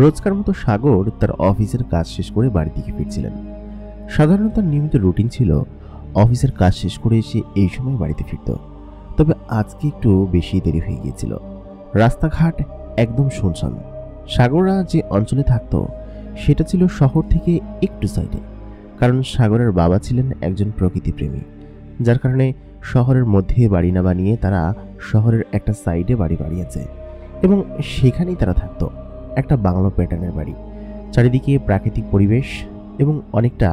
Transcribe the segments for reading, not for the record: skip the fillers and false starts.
রোজকার মতো সাগর তার অফিসের কাজ শেষ করে বাড়ি থেকে ফিরছিলেন। সাধারণত তার নিয়মিত রুটিন ছিল অফিসের কাজ শেষ করে এসে এই সময় বাড়িতে ফিরত। তবে আজকে একটু বেশি দেরি হয়ে গিয়েছিল। রাস্তাঘাট একদম শুনশান। সাগররা যে অঞ্চলে থাকতো সেটা ছিল শহর থেকে একটু সাইডে, কারণ সাগরের বাবা ছিলেন একজন প্রকৃতিপ্রেমী, যার কারণে শহরের মধ্যে বাড়ি না বানিয়ে তারা শহরের একটা সাইডে বাড়ি বানিয়েছে এবং সেখানেই তারা থাকতো। একটা বাংলো প্যাটার্নের বাড়ি, চারিদিকে প্রাকৃতিক পরিবেশ এবং অনেকটা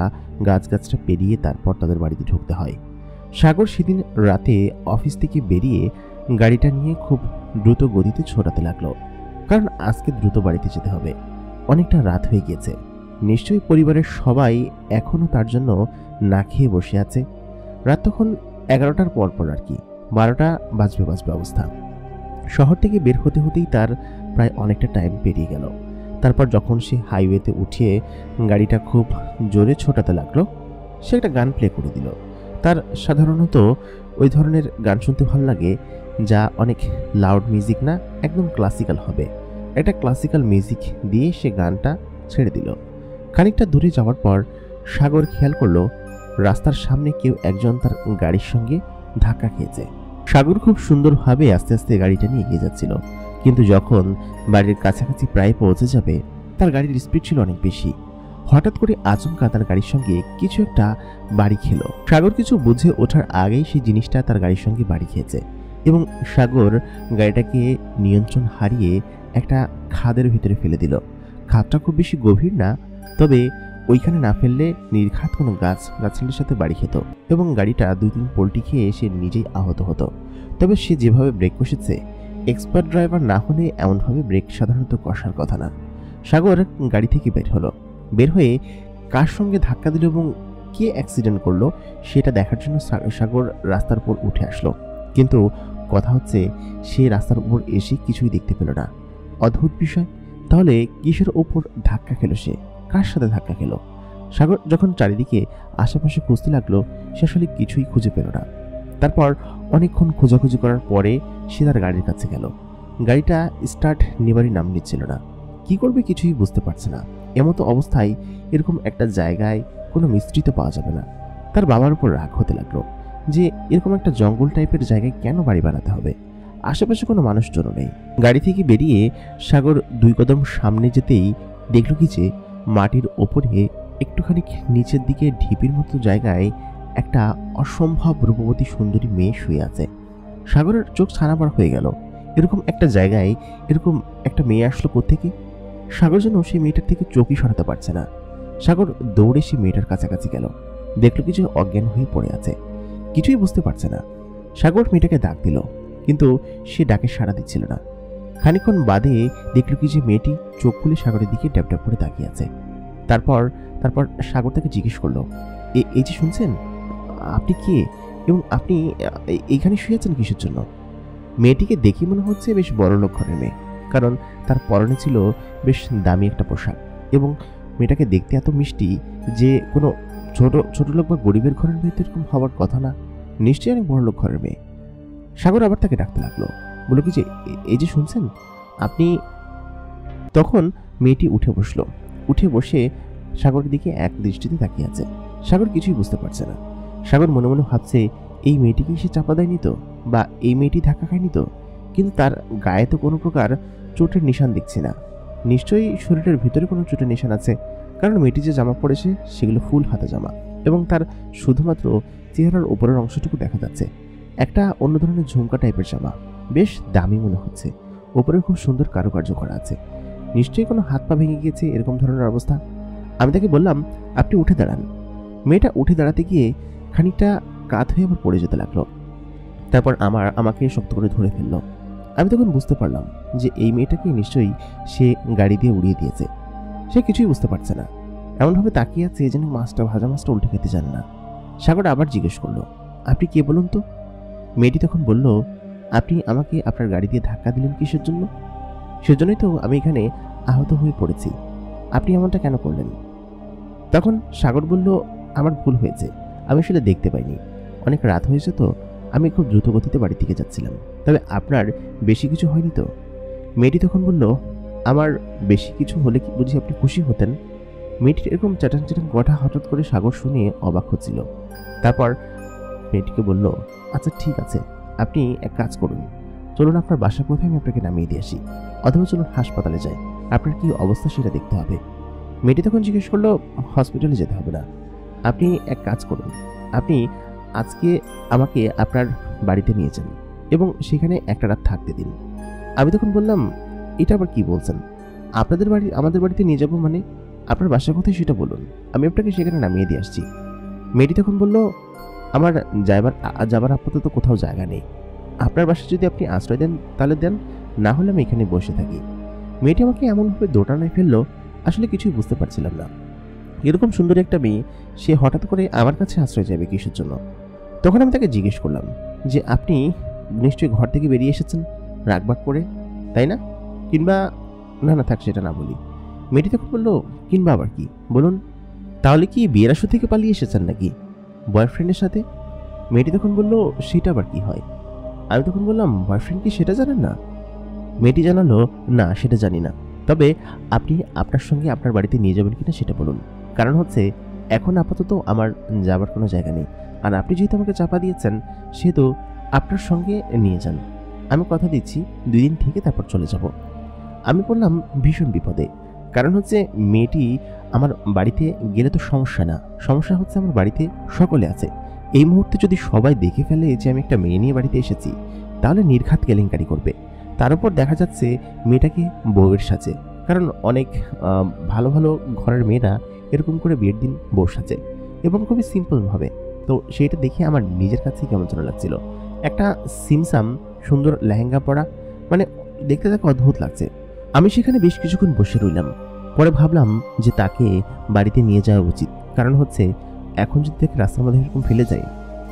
গাছগাছটা পেরিয়ে তারপর তাদের বাড়িতে ঢুকতে হয়। সাগর সেদিন রাতে অফিস থেকে বেরিয়ে গাড়িটা নিয়ে খুব দ্রুত গতিতে ছোটাতে লাগলো, কারণ আজকে দ্রুত বাড়িতে যেতে হবে। অনেকটা রাত হয়ে গিয়েছে, নিশ্চয়ই পরিবারের সবাই এখনও তার জন্য না খেয়ে বসে আছে। রাত তখন 11টার পর আর কি, 12টা বাজবে অবস্থা। শহর থেকে বের হতে হতেই তার প্রায় অনেকটা টাইম পেরিয়ে গেল। তারপর যখন সে হাইওয়েতে উঠিয়ে গাড়িটা খুব জোরে ছোটাতে লাগলো, সে একটা গান প্লে করে দিল। তার সাধারণত ওই ধরনের গান শুনতে ভালো লাগে যা অনেক লাউড মিউজিক না, একদম ক্লাসিক্যাল হবে। একটা ক্লাসিক্যাল মিউজিক দিয়ে সে গানটা ছেড়ে দিল। খানিকটা দূরে যাওয়ার পর সাগর খেয়াল করলো রাস্তার সামনে কেউ একজন তার গাড়ির সঙ্গে ধাক্কা খেয়েছে। সাগর খুব সুন্দরভাবে আস্তে আস্তে গাড়িটা নিয়ে এগিয়ে যাচ্ছিল, কিন্তু যখন বাড়ির কাছাকাছি প্রায় পৌঁছে যাবে তার গাড়ির স্পিড ছিল অনেক বেশি। হঠাৎ করে আচমকা তার গাড়ির সঙ্গে কিছু একটা বাড়ি খেলো। সাগর কিছু বুঝে ওঠার আগেই সেই জিনিসটা তার গাড়ির সঙ্গে বাড়ি খেয়েছে এবং সাগর গাড়িটাকে নিয়ন্ত্রণ হারিয়ে একটা খাদের ভিতরে ফেলে দিল। খাদটা খুব বেশি গভীর না, তবে ওইখানে না ফেললে নির্ঘাত কোনো গাছগাছালির সাথে বাড়ি খেত এবং গাড়িটা 2-3 পোল্টি খেয়ে সে নিজেই আহত হতো। তবে সে যেভাবে ব্রেক কষেছে, এক্সপার্ট ড্রাইভার না হলে এমনভাবে ব্রেক সাধারণত কষার কথা না। সাগর গাড়ি থেকে বের হয়ে কার সঙ্গে ধাক্কা দিল এবং কে অ্যাক্সিডেন্ট করলো সেটা দেখার জন্য সাগর রাস্তার উপর উঠে আসলো। কিন্তু কথা হচ্ছে, সে রাস্তার উপর এসে কিছুই দেখতে পেল না। অদ্ভুত বিষয়, তাহলে কিসের ওপর ধাক্কা খেলো সে? কার সাথে ধাক্কা খেলো? সাগর যখন চারিদিকে আশেপাশে খুঁজতে লাগলো, সে আসলে কিছুই খুঁজে পেল না। তারপর অনেকক্ষণ খোঁজাখুঁজি করার পরে সে তার গাড়ির কাছে গেল। গাড়িটা স্টার্ট নেবারই নাম নিচ্ছিল না। কি করবে কিছুই বুঝতে পারছে না। এমতো অবস্থায় এরকম একটা জায়গায় কোনো মিস্ত্রি তো পাওয়া যাবে না। তার বাবার উপর রাগ হতে লাগলো যে এরকম একটা জঙ্গল টাইপের জায়গায় কেন বাড়ি বানাতে হবে, আশেপাশে কোনো মানুষজন নেই। গাড়ি থেকে বেরিয়ে সাগর 2 কদম সামনে যেতেই দেখল কি যে মাটির ওপরে একটুখানি নিচের দিকে ঢিপির মতো জায়গায় একটা অসম্ভব রূপবতী সুন্দরী মেয়ে শুয়ে আছে। সাগরের চোখ ছানাবড়া হয়ে গেল। এরকম একটা জায়গায় এরকম একটা মেয়ে আসলো কোত্থেকে? সাগর যেন সেই মেয়েটার থেকে চোখই সরাতে পারছে না। সাগর দৌড়ে সে মেয়েটার কাছাকাছি গেল, দেখলো কিছু অজ্ঞান হয়ে পড়ে আছে, কিছুই বুঝতে পারছে না। সাগর মেয়েটাকে ডাক দিল, কিন্তু সে ডাকে সাড়া দিচ্ছিল না। খানিকক্ষণ বাদে দেখলো কি যে মেয়েটি চোখ খুলে সাগরের দিকে ড্যাপ ড্যাপ করে তাকিয়ে আছে। তারপর সাগর তাকে জিজ্ঞেস করলো, এই যে শুনছেন, আপনি কে এবং আপনি এইখানে শুয়ে আছেন কিসের জন্য? মেয়েটিকে দেখে মনে হচ্ছে বেশ বড়লোক ঘরের মেয়ে, কারণ তার পরনে ছিল বেশ দামি একটা পোশাক এবং মেয়েটাকে দেখতে এত মিষ্টি যে কোনো ছোট লোক বা গরিবের ঘরের মেয়ে তো এরকম হওয়ার কথা না, নিশ্চয়ই অনেক বড়লোক ঘরের মেয়ে। সাগর আবার তাকে ডাকতে লাগলো, বলল কি যে এই যে শুনছেন আপনি। তখন মেয়েটি উঠে বসে সাগরের দিকে এক দৃষ্টিতে তাকিয়ে আছে। সাগর কিছুই বুঝতে পারছে না। সাগর মনে মনে ভাবছে, এই মেয়েটিকে সে চাপা দেয়নি তো, বা এই মেয়েটি ধাক্কা খায়নি তো, কিন্তু তার গায়ে তো কোনো প্রকার চোটের নিশান দেখছি না। নিশ্চয়ই শরীরের ভিতরে কোনো চোটের নিশান আছে, কারণ মেয়েটি যে জামা পরেছে সেগুলো ফুল হাতা জামা এবং তার শুধুমাত্র চেহারার উপরের অংশটুকু দেখা যাচ্ছে। একটা অন্য ধরনের ঝুমকা টাইপের জামা, বেশ দামি মনে হচ্ছে, ওপরে খুব সুন্দর কারুকার্য করা আছে। নিশ্চয়ই কোনো হাত পা ভেঙে গিয়েছে এরকম ধরনের অবস্থা। আমি তাকে বললাম, আপনি উঠে দাঁড়ান। মেয়েটা উঠে দাঁড়াতে গিয়ে খানিকটা কাত হয়ে আবার পড়ে যেতে লাগলো। তারপর আমাকে শক্ত করে ধরে ফেললো। আমি তখন বুঝতে পারলাম যে এই মেয়েটাকে নিশ্চয়ই সে গাড়ি দিয়ে উড়িয়ে দিয়েছে। সে কিছুই বুঝতে পারছে না, এমনভাবে তাকিয়ে আছে যেন ভাজা মাছটা উল্টে খেতে জানে না। সাগর আবার জিজ্ঞেস করলো, আপনি কে বলুন তো? মেয়েটি তখন বলল, আপনি আমাকে আপনার গাড়ি দিয়ে ধাক্কা দিলেন কিসের জন্য? সেজন্যই তো আমি এখানে আহত হয়ে পড়েছি। আপনি এমনটা কেন করলেন? তখন সাগর বলল, আমার ভুল হয়েছে, আমি আসলে দেখতে পাইনি, অনেক রাত হয়েছে তো, আমি খুব দ্রুত গতিতে বাড়ি থেকে যাচ্ছিলাম। তবে আপনার বেশি কিছু হয়নি তো? মেয়েটি তখন বলল, আমার বেশি কিছু হলে কি বুঝি আপনি খুশি হতেন? মেয়েটির এরকম চ্যাটাং চ্যাটাং কথা হঠাৎ করে সাগর শুনিয়ে অবাক হচ্ছিল। তারপর মেয়েটিকে বলল, আচ্ছা ঠিক আছে, আপনি এক কাজ করুন, চলুন আপনার বাসা কোথায় আমি আপনাকে নামিয়ে দিয়ে আসি, অথবা চলুন হাসপাতালে যাই, আপনার কি অবস্থা সেটা দেখতে হবে। মেয়েটি তখন জিজ্ঞেস করলো, হসপিটালে যেতে হবে না, আপনি এক কাজ করুন, আপনি আজকে আমাকে আপনার বাড়িতে নিয়ে যান এবং সেখানে একটা রাত থাকতে দিন। আমি তখন বললাম, এটা আবার কি বলছেন? আপনাদের বাড়ি আমাদের বাড়িতে নিয়ে যাব মানে? আপনার বাসা কোথায় সেটা বলুন, আমি আপনাকে সেখানে নামিয়ে দিয়ে আসছি। মেয়েটি তখন বলল, আমার যাবার আপাতত কোথাও জায়গা নেই, আপনার বাসায় যদি আপনি আশ্রয় দেন তাহলে দেন, না হলে আমি এখানে বসে থাকি। মেয়েটি আমাকে এমনভাবে দোটানায় ফেললো, আসলে কিছুই বুঝতে পারছিলাম না। এরকম সুন্দরী একটা মেয়ে, সে হঠাৎ করে আমার কাছে আশ্রয় যাবে কিসের জন্য? তখন আমি তাকে জিজ্ঞেস করলাম যে, আপনি নিশ্চয়ই ঘর থেকে বেরিয়ে এসেছেন রাগবাগ করে, তাই না? কিংবা না না থাক, সেটা না বলি। মেয়েটি তখন বললো, কিংবা আবার কি বলুন, তাহলে কি বিয়ের আসর থেকে পালিয়ে এসেছেন নাকি বয়ফ্রেন্ডের সাথে? মেয়েটি তখন বলল, সেটা আবার কি হয়? আমি তখন বললাম, বয়ফ্রেন্ড কি সেটা জানেন না? মেয়েটি জানালো, না সেটা জানি না, তবে আপনি আপনার সঙ্গে আপনার বাড়িতে নিয়ে যাবেন কিনা সেটা বলুন। কারণ হচ্ছে এখন আপাতত আমার যাবার কোনো জায়গা নেই, আর আপনি যেহেতু আমাকে চাপা দিয়েছেন সেহেতু আপনার সঙ্গে নিয়ে যান, আমি কথা দিচ্ছি 2 দিন থেকে তারপর চলে যাব। আমি বললাম, ভীষণ বিপদে, কারণ হচ্ছে মেয়েটি আমার বাড়িতে গেলে তো সমস্যা না, সমস্যা হচ্ছে আমার বাড়িতে সকলে আছে, এই মুহূর্তে যদি সবাই দেখে ফেলে যে আমি একটা মেয়ে নিয়ে বাড়িতে এসেছি তাহলে নির্ঘাত কেলেঙ্কারি করবে। তার উপর দেখা যাচ্ছে মেয়েটাকে বউয়ের সাজে, কারণ অনেক ভালো ভালো ঘরের মেয়েরা এরকম করে বিয়ের দিন বউ সাজে এবং খুবই সিম্পলভাবে। তো সেইটা দেখে আমার নিজের কাছেই কেমন যেন লাগছিল। একটা সিমসাম সুন্দর লেহেঙ্গা পরা, মানে দেখতে তাকে অদ্ভুত লাগছে। আমি সেখানে বেশ কিছুক্ষণ বসে রইলাম। পরে ভাবলাম যে তাকে বাড়িতে নিয়ে যাওয়া উচিত, কারণ হচ্ছে এখন যদি তাকে রাস্তার মধ্যে এরকম ফেলে যায়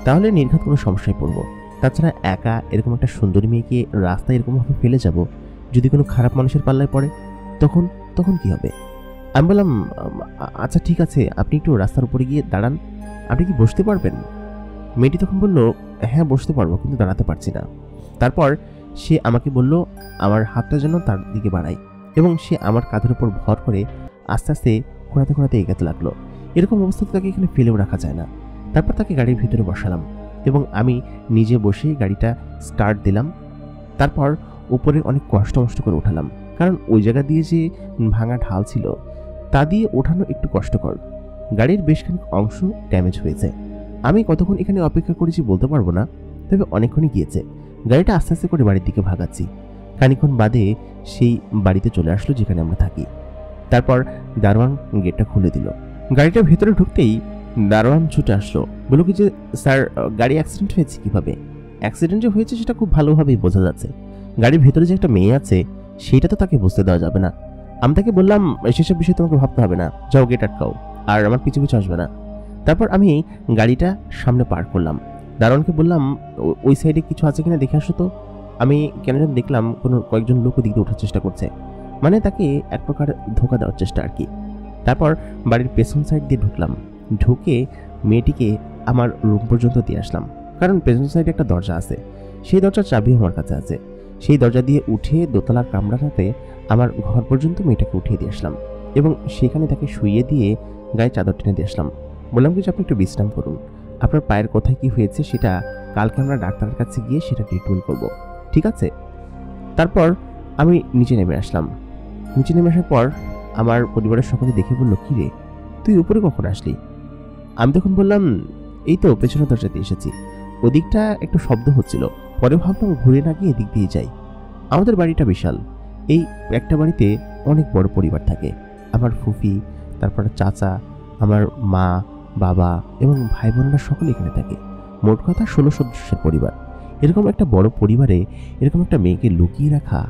তাহলে নির্ঘাত কোনো সমস্যায় পড়বো। তাছাড়া একা এরকম একটা সুন্দরী মেয়েকে রাস্তায় এরকমভাবে ফেলে যাব, যদি কোনো খারাপ মানুষের পাল্লায় পড়ে তখন তখন কি হবে? আমি বললাম, আচ্ছা ঠিক আছে, আপনি একটু রাস্তার উপরে গিয়ে দাঁড়ান, আপনি কি বসতে পারবেন? মেয়েটি তখন বলল, হ্যাঁ বসতে পারবো, কিন্তু দাঁড়াতে পারছি না। তারপর সে আমাকে বলল আমার হাতটা যেন তার দিকে বাড়াই, এবং সে আমার কাঁধের উপর ভর করে আস্তে আস্তে ঘোরাতে ঘোরাতে এগাতে লাগলো। এরকম অবস্থাতে তাকে এখানে ফেলেও রাখা যায় না। তারপর তাকে গাড়ির ভিতরে বসালাম এবং আমি নিজে বসে গাড়িটা স্টার্ট দিলাম। তারপর উপরে অনেক কষ্ট করে উঠালাম, কারণ ওই জায়গা দিয়ে যে ভাঙা ঢাল ছিল তা দিয়ে ওঠানো একটু কষ্টকর। গাড়ির বেশ খানিক অংশ ড্যামেজ হয়েছে। আমি কতক্ষণ এখানে অপেক্ষা করেছি বলতে পারবো না, তবে অনেকক্ষণই গিয়েছে। গাড়িটা আস্তে আস্তে করে বাড়ির দিকে ভাগাচ্ছি। খানিকক্ষণ বাদে সেই বাড়িতে চলে আসলো যেখানে আমরা থাকি। তারপর দারোয়ান গেটটা খুলে দিল। গাড়িটার ভেতরে ঢুকতেই দারোয়ান ছুটে আসলো, বলল কি যে, স্যার গাড়ি অ্যাক্সিডেন্ট হয়েছে। কিভাবে অ্যাক্সিডেন্ট যে হয়েছে সেটা খুব ভালোভাবেই বোঝা যাচ্ছে, গাড়ির ভেতরে যে একটা মেয়ে আছে সেটা তো তাকে বুঝতে দেওয়া যাবে না। আমি তাকে বললাম, সেসব বিষয়ে তোমাকে ভাবতে হবে না, যাও গেট আটকাও, আর আমার পিছু পিছু আসবে না। তারপর আমি গাড়িটা সামনে পার্ক করলাম। দারোয়ানকে বললাম, ওই সাইডে কিছু আছে কিনা দেখে আসো তো। আমি কেন যেন দেখলাম কয়েকজন লোক দিক দিয়ে ওঠার চেষ্টা করছে, মানে তাকে এক প্রকার ধোকা দেওয়ার চেষ্টা আর কি। তারপর বাড়ির পেছন সাইড দিয়ে ঢুকলাম, ঢুকে মেয়েটিকে আমার রুম পর্যন্ত দিয়ে আসলাম, কারণ পেছন সাইডে একটা দরজা আছে, সেই দরজার চাবি আমার কাছে আছে। সেই দরজা দিয়ে উঠে দোতলার কামরাটাতে আমার ঘর পর্যন্ত মেয়েটাকে উঠিয়ে দিয়ে আসলাম এবং সেখানে তাকে শুইয়ে দিয়ে গায়ে চাদর টেনে দিয়ে আসলাম। বললাম কি যে, আপনি একটু বিশ্রাম করুন, আপনার পায়ের কোথায় কি হয়েছে সেটা কালকে আমরা ডাক্তারের কাছে গিয়ে সেটা ট্রিটমেন্ট করব, ঠিক আছে? তারপর আমি নিচে নেমে আসলাম। নিচে নেমে আসার পর আমার পরিবারের সকলে দেখে বলল, কি রে তুই উপরে কখন আসলি? আমি তখন বললাম, এই তো পেছনের দরজা দিয়ে এসেছি, ওদিকটা একটু শব্দ হচ্ছিল, পরে ভাবলাম ঘুরে না গিয়ে এদিক দিয়ে যাই। আমাদের বাড়িটা বিশাল, এই একটা বাড়িতে অনেক বড় পরিবার থাকে। আমার ফুফি, তারপর চাচা, আমার মা, বাবা এবং ভাই বোনেরা সকলে এখানে থাকে। মোট কথা 16 সদস্যের পরিবার। এরকম একটা বড় পরিবারে এরকম একটা মেয়েকে লুকিয়ে রাখা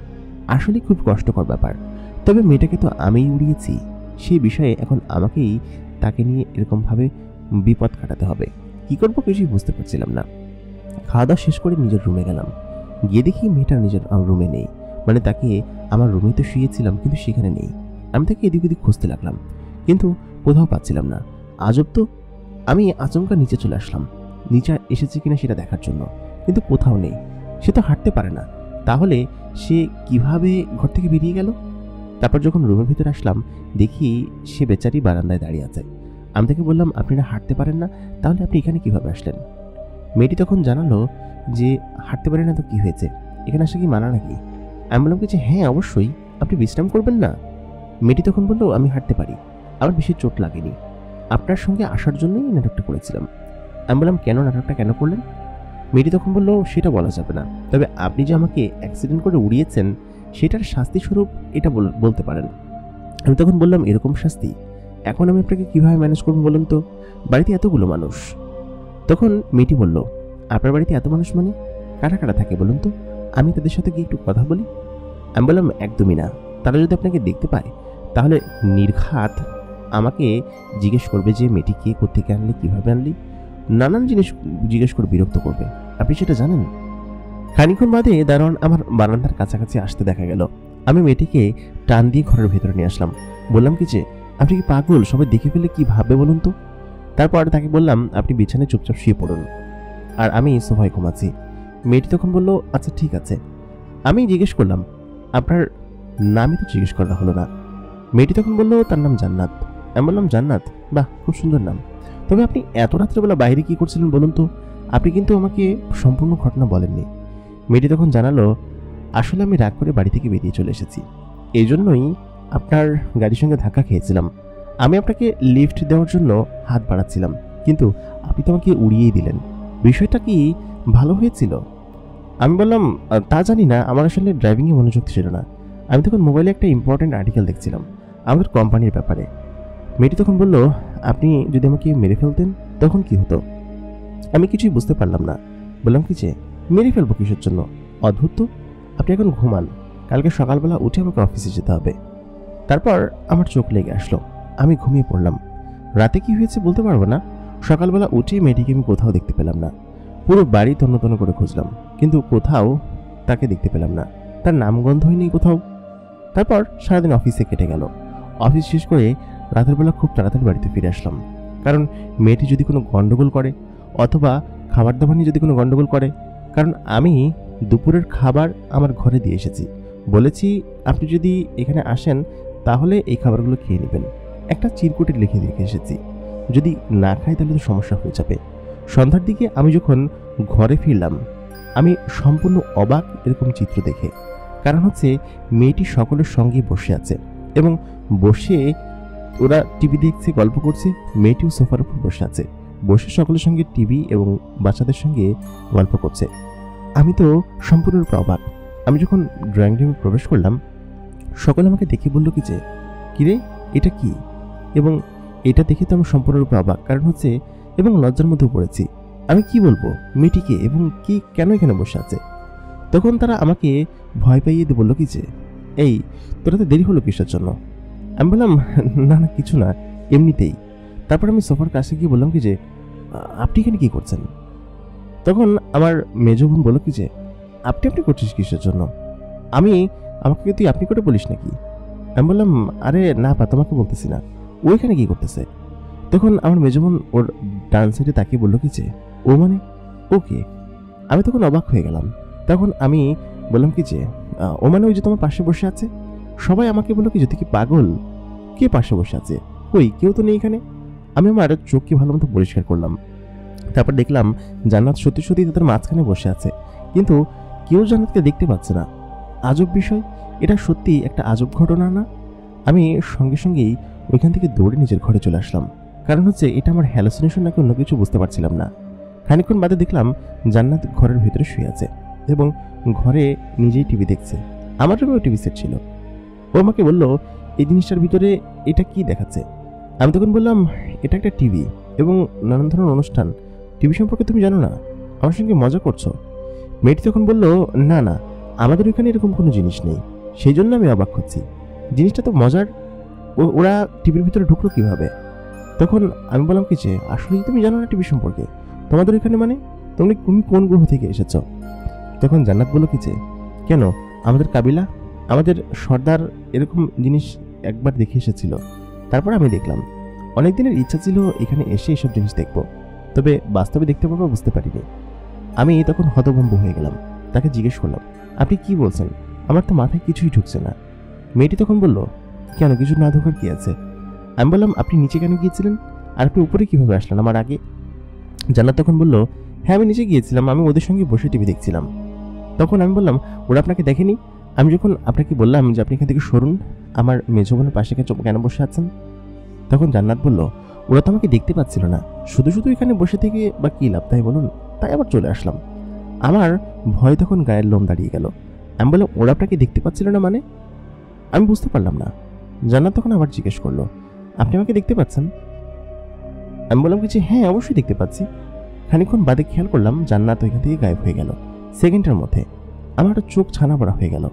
আসলে খুব কষ্টকর ব্যাপার। তবে মেয়েটাকে তো আমিই উড়িয়েছি, সেই বিষয়ে এখন আমাকেই তাকে নিয়ে এরকমভাবে বিপদ কাটাতে হবে। কি করবো কিছুই বুঝতে পারছিলাম না। খাওয়া দাওয়া শেষ করে নিজের রুমে গেলাম, গিয়ে দেখি মেয়েটা নিজের রুমে নেই, মানে তাকে আমার রুমে তো শুয়েছিলাম কিন্তু সেখানে নেই। আমি তাকে এদিক ওদিক খুঁজতে লাগলাম, কিন্তু কোথাও পাচ্ছিলাম না। আজব তো, আমি আচমকা নিচে চলে আসলাম নিচে এসেছে কিনা সেটা দেখার জন্য, কিন্তু কোথাও নেই। সে তো হাঁটতে পারে না, তাহলে সে কিভাবে ঘর থেকে বেরিয়ে গেল? তারপর যখন রুমের ভিতরে আসলাম, দেখি সে বেচারি বারান্দায় দাঁড়িয়ে আছে। আমি তাকে বললাম, আপনি না হাঁটতে পারেন না, তাহলে আপনি এখানে কিভাবে আসলেন? মেয়েটি তখন জানালো যে, হাঁটতে পারি না তো কি হয়েছে, এখানে আসা কি মানা নাকি? আমি বললাম কি যে, হ্যাঁ অবশ্যই, আপনি বিশ্রাম করবেন না। মেয়েটি তখন বললো, আমি হাঁটতে পারি, আমার বেশি চোট লাগেনি, আপনার সঙ্গে আসার জন্যই এই নাটকটা করেছিলাম। আমি বললাম, কেন নাটকটা কেন করলেন? মেয়েটি তখন বললো, সেটা বলা যাবে না, তবে আপনি যে আমাকে অ্যাক্সিডেন্ট করে উড়িয়েছেন সেটার শাস্তি স্বরূপ এটা বলতে পারেন। আমি তখন বললাম, এরকম শাস্তি? এখন আমি আপনাকে কিভাবে ম্যানেজ করবো বলুন তো, বাড়িতে এতগুলো মানুষ। তখন মেয়েটি বলল, আপনার বাড়িতে এত মানুষ মানে কারা কারা থাকে বলুন তো, আমি তাদের সাথে গিয়ে একটু কথা বলি। আমি বললাম, একদমই না, তারা যদি আপনাকে দেখতে পায় তাহলে নির্ঘাত আমাকে জিজ্ঞেস করবে যে মেয়েটি কে, কোত্থেকে আনলি, কীভাবে আনলি, নানান জিনিস জিজ্ঞেস করে বিরক্ত করবে, আপনি সেটা জানেন। খানিক্ষণ বাদে দারোয়ান আমার বারান্দার কাছাকাছি আসতে দেখা গেল। আমি মেয়েটিকে টান দিয়ে ঘরের ভেতরে নিয়ে আসলাম। বললাম কি যে, আপনি কি পাগল, সবাই দেখে ফেলে কি ভাববে বলুন তো। তারপর তাকে বললাম, আপনি বিছানায় চুপচাপ শুয়ে পড়ুন, আর আমি সোফায় ঘুমাচ্ছি। মেয়েটি তখন বলল, আচ্ছা ঠিক আছে। আমি জিজ্ঞেস করলাম, আপনার নামই তো জিজ্ঞেস করা হলো না। মেয়েটি তখন বলল, তার নাম জান্নাত। আমি বললাম, জান্নাত, বাহ, খুব সুন্দর নাম, তবে আপনি এত রাত্রেবেলা বাইরে কি করছিলেন বলুন তো, আপনি কিন্তু আমাকে সম্পূর্ণ ঘটনা বলেননি। মেয়েটি তখন জানালো, আসলে আমি রাগ করে বাড়ি থেকে বেরিয়ে চলে এসেছি, এই জন্যই আপনার গাড়ির সঙ্গে ধাক্কা খেয়েছিলাম। আমি আপনাকে লিফট দেওয়ার জন্য হাত বাড়াচ্ছিলাম, কিন্তু আপনি তো আমাকে উড়িয়েই দিলেন, বিষয়টা কি ভালো হয়েছিল? আমি বললাম, তা জানি না, আমার আসলে ড্রাইভিংয়ে মনোযোগ ছিল না, আমি তখন মোবাইলে একটা ইম্পর্টেন্ট আর্টিকেল দেখছিলাম আমাদের কোম্পানির ব্যাপারে। মেয়েটি তখন বলল, আপনি যদি আমাকে মেরে ফেলতেন তখন কি হতো? আমি কিছুই বুঝতে পারলাম না। বললাম কি যে, মেরে ফেলবো কিসের জন্য, অদ্ভুত তো, আপনি এখন ঘুমান, কালকে সকালবেলা উঠে আমাকে অফিসে যেতে হবে। তারপর আমার চোখ লেগে আসলো, আমি ঘুমিয়ে পড়লাম। রাতে কি হয়েছে বলতে পারবো না, সকালবেলা উঠে মেয়েটিকে আমি কোথাও দেখতে পেলাম না। পুরো বাড়ি তন্ন তন্ন করে খুঁজলাম, কিন্তু কোথাও তাকে দেখতে পেলাম না, তার নামগন্ধই নেই কোথাও। তারপর সারাদিন অফিসে কেটে গেল। অফিস শেষ করে রাতের বেলা খুব তাড়াতাড়ি বাড়িতে ফিরে আসলাম, কারণ মেয়েটি যদি কোনো গন্ডগোল করে অথবা খাবার দাবার নিয়ে যদি কোনো গন্ডগোল করে, কারণ আমি দুপুরের খাবার আমার ঘরে দিয়ে এসেছি, বলেছি আপনি যদি এখানে আসেন তাহলে এই খাবারগুলো খেয়ে নেবেন, একটা চিরকুটে লিখে রেখে এসেছি, যদি না খাই তাহলে তো সমস্যা হয়ে যাবে। সন্ধ্যার দিকে আমি যখন ঘরে ফিরলাম, আমি সম্পূর্ণ অবাক এরকম চিত্র দেখে, কারণ হচ্ছে মেয়েটি সকলের সঙ্গে বসে আছে এবং বসে ওরা টিভি দেখছে, গল্প করছে, মেয়েটিও সোফার উপর বসে আছে, বসে সকলের সঙ্গে টিভি এবং বাচ্চাদের সঙ্গে গল্প করছে। আমি তো সম্পূর্ণরূপে অবাক। আমি যখন ড্রয়িং রুমে প্রবেশ করলাম, সকলে আমাকে দেখে বলল কি যে, কিরে এটা কি? এবং এটা দেখে তো আমি সম্পূর্ণরূপে অবাক, কারণ হচ্ছে এবং লজ্জার মধ্যে পড়েছি। আমি কি বলবো মেয়েটিকে, এবং কি কেন এখানে বসে আছে? তখন তারা আমাকে ভয় পাইয়ে দিয়ে বললো কি যে, এই তোরা তো দেরি হলো কিসের জন্য? আমি বললাম, না না কিছু না, এমনিতেই। তারপর আমি সোফার কাছে গিয়ে বললাম কি যে, আপনি এখানে কি করছেন? তখন আমার মেজ বোন বলল কি যে, আপনি আপনি করছিস কিসের জন্য? আমাকে তুই আপনি করে বলিস নাকি? আমি বললাম, আরে না পা, তোমাকে বলতেছি না, ওইখানে কি করতেছে? তখন আমার মেজ বোন ওর ডান সাইডে তাকিয়ে বললো কি যে, ও মানে ওকে? আমি তখন অবাক হয়ে গেলাম। তখন আমি বললাম কি যে, ও মানে ওই যে তোমার পাশে বসে আছে। সবাই আমাকে বললো কি যে, তুই কি পাগল? কে পাশে বসে আছে? কই, কেউ তো নেই এখানে। আমি আমার চোখকে ভালো মতো পরিষ্কার করলাম, তারপর দেখলাম জান্নাত সত্যি সত্যি তাদের মাঝখানে বসে আছে, কিন্তু কেউ জান্নাতকে দেখতে পাচ্ছে না। আজব বিষয়, এটা সত্যি একটা আজব ঘটনা না? আমি সঙ্গে সঙ্গেই ওইখান থেকে দৌড়ে নিজের ঘরে চলে আসলাম, কারণ হচ্ছে এটা আমার হ্যালোসিনেশন নাকি অন্য কিছু বুঝতে পারছিলাম না। খানিকক্ষণ বাদে দেখলাম জান্নাত ঘরের ভিতরে শুয়ে আছে এবং ঘরে নিজেই টিভি দেখছে। আমার রুমেও টিভি সেট ছিল। ও আমাকে বলল, এই জিনিসটার ভিতরে এটা কি দেখাচ্ছে? আমি তখন বললাম, এটা একটা টিভি এবং নানান ধরনের অনুষ্ঠান। টিভি সম্পর্কে তুমি জানো না? আমার সঙ্গে মজা করছো? মেয়েটি তখন বলল, না না, আমাদের ওইখানে এরকম কোনো জিনিস নেই, সেই জন্য আমি অবাক হচ্ছি, জিনিসটা তো মজার, ওরা টিভির ভিতরে ঢুকলো কিভাবে? তখন আমি বললাম কি যে, আসলেই তুমি জানো না টিভি সম্পর্কে? তোমাদের ওইখানে মানে তুমি কোন গ্রহ থেকে এসেছ? তখন জান্নাত বলল কি যে, কেন, আমাদের কাবিলা, আমাদের সর্দার এরকম জিনিস একবার দেখে এসেছিল। তারপর আমি দেখলাম, অনেক দিনের ইচ্ছা ছিল এখানে এসে এসব জিনিস দেখব, তবে বাস্তবে দেখতে পারবো বুঝতে পারিনি। আমি তখন হতভম্ব হয়ে গেলাম। তাকে জিজ্ঞেস করলাম, আপনি কি বলছেন? আমার তো মাথায় কিছুই ঢুকছে না। মেয়েটি তখন বলল, কেন, কিছু না ঢোকার কি আছে? আমি বললাম, আপনি নিচে কেন গিয়েছিলেন আর আপনি উপরে কিভাবে আসলেন আমার আগে? জান্নাত তখন বলল, হ্যাঁ আমি নিচে গিয়েছিলাম, আমি ওদের সঙ্গে বসে টিভি দেখছিলাম। তখন আমি বললাম, ওরা আপনাকে দেখেনি? আমি যখন আপনাকে বললাম যে আপনি এখান থেকে সরুন, আমার মেজ বোনের পাশে কেন বসে আছেন? তখন জান্নাত বলল, ওরা তো আমাকে দেখতে পাচ্ছিল না, শুধু শুধু এখানে বসে থেকে বা কী লাভ, তাই বলুন, তাই আবার চলে আসলাম। আমার ভয় তখন গায়ের লোম দাঁড়িয়ে গেল। আমি বললাম, ওরা আপনাকে দেখতে পাচ্ছিল না মানে? আমি বুঝতে পারলাম না। জান্নাত তখন আবার জিজ্ঞেস করলো, আপনি আমাকে দেখতে পাচ্ছেন? আমি বললাম কিছু, হ্যাঁ অবশ্যই দেখতে পাচ্ছি। খানিকক্ষণ বাদে খেয়াল করলাম জান্নাত ওইখান থেকে গায়েব হয়ে গেল। সেকেন্ডের মধ্যে আমার একটা চোখ ছানা পড়া হয়ে গেল।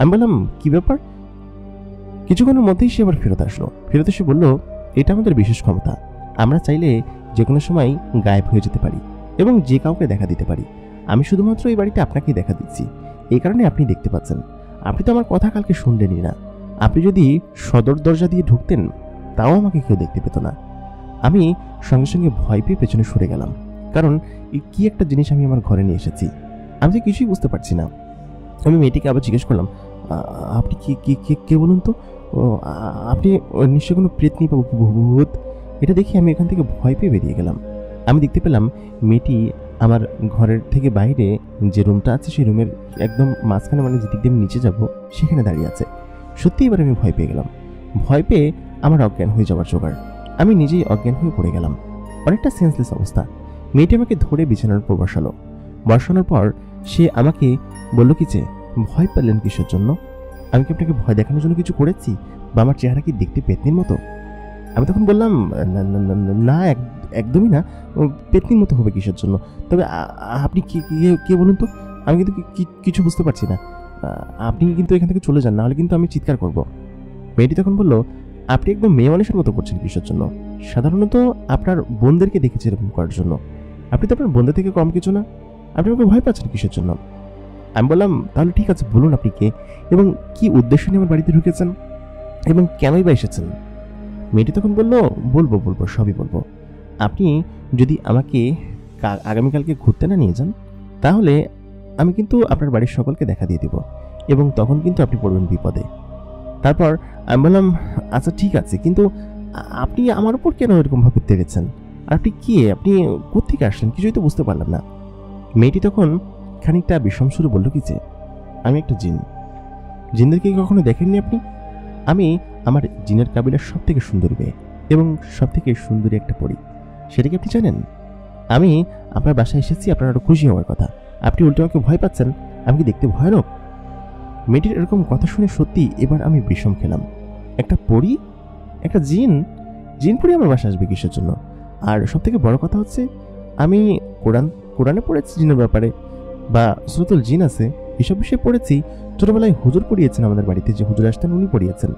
আমি বললাম, কি ব্যাপার? কিছুক্ষণের মধ্যেই সে আবার ফেরত আসলো। ফেরত এসে বলল, এটা আমাদের বিশেষ ক্ষমতা, আমরা চাইলে যে কোনো সময় গায়েব হয়ে যেতে পারি এবং যে কাউকে দেখা দিতে পারি। আমি শুধুমাত্র এই বাড়িতে আপনাকেই দেখা দিচ্ছি, এই কারণে আপনি দেখতে পাচ্ছেন। আপনি তো আমার কথা কালকে শুনলেনই না। আপনি যদি সদর দরজা দিয়ে ঢুকতেন তাও আমাকে কেউ দেখতে পেত না। আমি সঙ্গে সঙ্গে ভয় পেয়ে পেছনে সরে গেলাম, কারণ কি একটা জিনিস আমি আমার ঘরে নিয়ে এসেছি। আমি তো কিছুই বুঝতে পারছি না। আমি মেয়েটিকে আবার জিজ্ঞেস করলাম, আপনি কে বলুন তো? আপনি নিশ্চয়ই কোনো প্রেতনি বা ভূত? এটা দেখে আমি এখান থেকে ভয় পেয়ে বেরিয়ে গেলাম। আমি দেখতে পেলাম মেয়েটি আমার ঘরের থেকে বাইরে যে রুমটা আছে সেই রুমের একদম মাঝখানে, মানে যেদিক দিয়ে আমি নিচে যাব সেখানে দাঁড়িয়ে আছে। সত্যি এবার আমি ভয় পেয়ে গেলাম। ভয় পেয়ে আমার অজ্ঞান হয়ে যাওয়ার জোগাড়। আমি নিজেই অজ্ঞান হয়ে পড়ে গেলাম, অনেকটা সেন্সলেস অবস্থা। মেয়েটি আমাকে ধরে বিছানার উপর বসানোর পর সে আমাকে বলল কি যে, ভয় পেলেন কিসের জন্য? আমি কি আপনাকে ভয় দেখানোর জন্য কিছু করেছি, বা আমার চেহারা কি দেখতে পেতনির মতো? আমি তখন বললাম, না একদমই না, পেতনির মতো হবে কিসের জন্য? তবে আপনি কে বলুন তো? আমি কিন্তু কিছু বুঝতে পারছি না। আপনি কিন্তু এখান থেকে চলে যান, নাহলে কিন্তু আমি চিৎকার করব। মেয়েটি তখন বলল, আপনি একদম মেয়ে মানুষের মতো করছেন কিসের জন্য? সাধারণত আপনার বোনদেরকে দেখেছি এরকম করার জন্য। আপনি তো আপনার বোনদের থেকে কম কিছু না, আপনি আমাকে ভয় পাচ্ছেন কিসের জন্য? আমি বললাম, তাহলে ঠিক আছে, বলুন আপনি কে এবং কি উদ্দেশ্য নিয়ে আমার বাড়িতে ঢুকেছেন এবং কেনই বা এসেছেন? মেয়েটি তখন বলল, বলবো সবই বলবো। আপনি যদি আমাকে আগামীকালকে ঘুরতে না নিয়ে যান, তাহলে আমি কিন্তু আপনার বাড়ির সকলকে দেখা দিয়ে দিব এবং তখন কিন্তু আপনি পড়বেন বিপদে। তারপর আমি বললাম, আচ্ছা ঠিক আছে, কিন্তু আপনি আমার উপর কেন এরকমভাবে তেড়েছেন? আর আপনি কে? আপনি কোত্থেকে আসলেন? কিছুই তো বুঝতে পারলাম না। মেয়েটি তখন খানিকটা বিষম সুরে বলল কি যে, আমি একটা জিন। জিনদেরকে কখনো দেখেননি আপনি? আমি আমার জিনের কাবিলার সব থেকে সুন্দরী মেয়ে এবং সব থেকে সুন্দরী একটা পরী। সেটা কি আপনি জানেন? আমি আপনার বাসায় এসেছি আপনার আরো খুশি হওয়ার কথা, আপনি উল্টো আমাকে ভয় পাচ্ছেন। আমি কি দেখতে ভয়ানক? মেয়েটির এরকম কথা শুনে সত্যি এবার আমি বিষম খেলাম। একটা পরী, একটা জিন পরী আমার বাসায় আসবে কিসের জন্য? আর সব থেকে বড় কথা হচ্ছে, আমি কোরআনে পড়েছি জিনের ব্যাপারে, বা সূরাতুল জিন আছে, এসব বিষয়ে পড়েছি। ছোটবেলায় হুজুর পড়িয়েছেন আমাদের বাড়িতে, যে হুজুর আসতেন উনি পড়িয়েছেন।